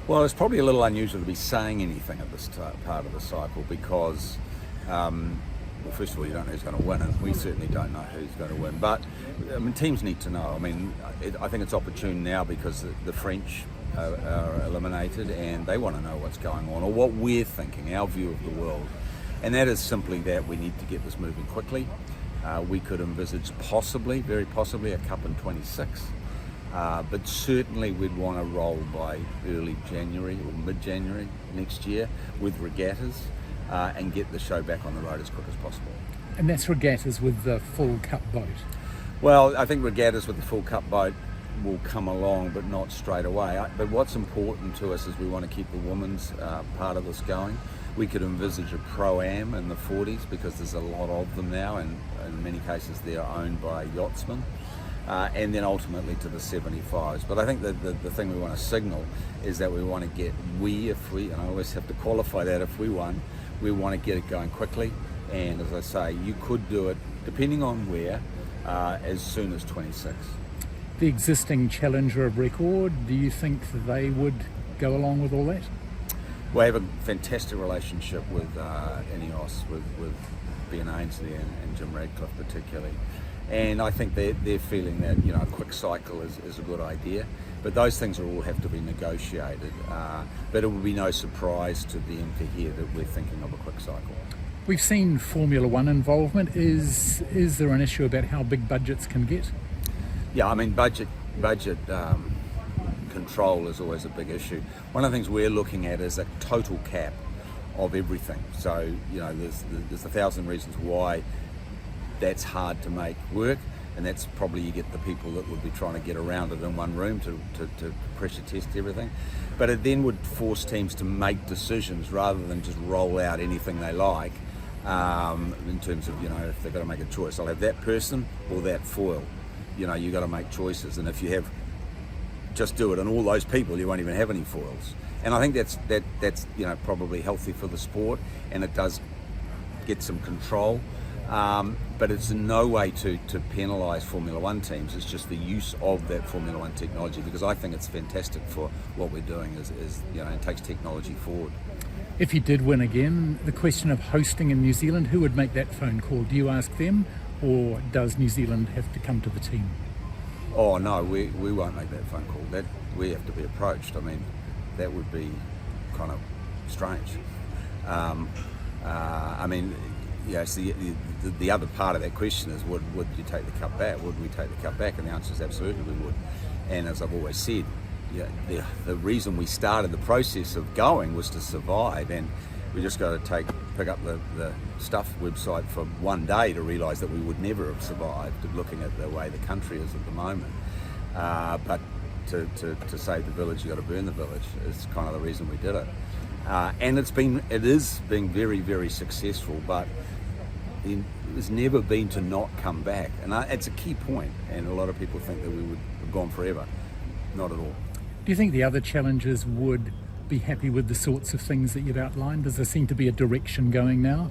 Well, it's probably a little unusual to be saying anything at this part of the cycle because, well, first of all, you don't know who's going to win, and we certainly don't know who's going to win. But I mean, teams need to know. I mean, I think it's opportune now because the French are eliminated, and they want to know what's going on or what we're thinking, our view of the world, and that is simply that we need to get this moving quickly. We could envisage possibly, very possibly, a cup in 26. But certainly we'd want to roll by early January or mid-January next year with regattas and get the show back on the road as quick as possible. And that's regattas with the full cup boat? Well, I think regattas with the full cup boat will come along, but not straight away. But what's important to us is we want to keep the women's part of this going. We could envisage a Pro-Am in the 40s because there's a lot of them now, and in many cases they're owned by yachtsmen. And then ultimately to the 75s. But I think the thing we want to signal is that we want to get, and I always have to qualify that, if we won, we want to get it going quickly. And as I say, you could do it, depending on where, as soon as 26. The existing challenger of record, do you think they would go along with all that? We have a fantastic relationship with Ineos, with Ben Ainsley and Jim Radcliffe particularly. And I think they're feeling that, you know, a quick cycle is a good idea. But those things will all have to be negotiated. But it will be no surprise to them to hear that we're thinking of a quick cycle. We've seen Formula One involvement. Is there an issue about how big budgets can get? Yeah, I mean, budget control is always a big issue. One of the things we're looking at is a total cap of everything. So, you know, there's 1,000 reasons why that's hard to make work, and that's probably you get the people that would be trying to get around it in one room to pressure test everything. But it then would force teams to make decisions rather than just roll out anything they like, in terms of, you know, if they've got to make a choice, I'll have that person or that foil. You know, you've got to make choices, and if you have just do it and all those people, you won't even have any foils. And I think that's you know, probably healthy for the sport, and it does get some control. But it's in no way to penalise Formula One teams. It's just the use of that Formula One technology, because I think it's fantastic for what we're doing. Is you know, it takes technology forward. If you did win again, the question of hosting in New Zealand, who would make that phone call? Do you ask them, or does New Zealand have to come to the team? Oh no, we won't make that phone call. That we have to be approached. I mean, that would be kind of strange. I mean. Yes, the other part of that question is, would you take the cup back? Would we take the cup back? And the answer is absolutely we would. And as I've always said, the reason we started the process of going was to survive, and we just got to pick up the Stuff website for one day to realise that we would never have survived, looking at the way the country is at the moment. But to save the village, you got to burn the village is kind of the reason we did it. And it is being very, very successful, but it's never been to not come back, and it's a key point. And a lot of people think that we would have gone forever. Not at all. Do you think the other challengers would be happy with the sorts of things that you've outlined? Does there seem to be a direction going now?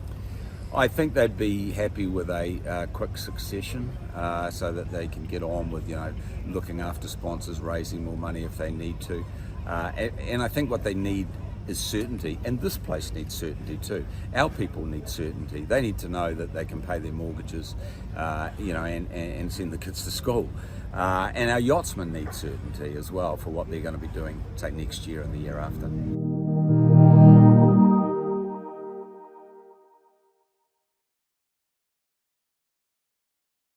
I think they'd be happy with a quick succession, so that they can get on with, you know, looking after sponsors, raising more money if they need to, and I think what they need is certainty, and this place needs certainty too. Our people need certainty. They need to know that they can pay their mortgages, you know, and send the kids to school. And our yachtsmen need certainty as well for what they're going to be doing, say, next year and the year after.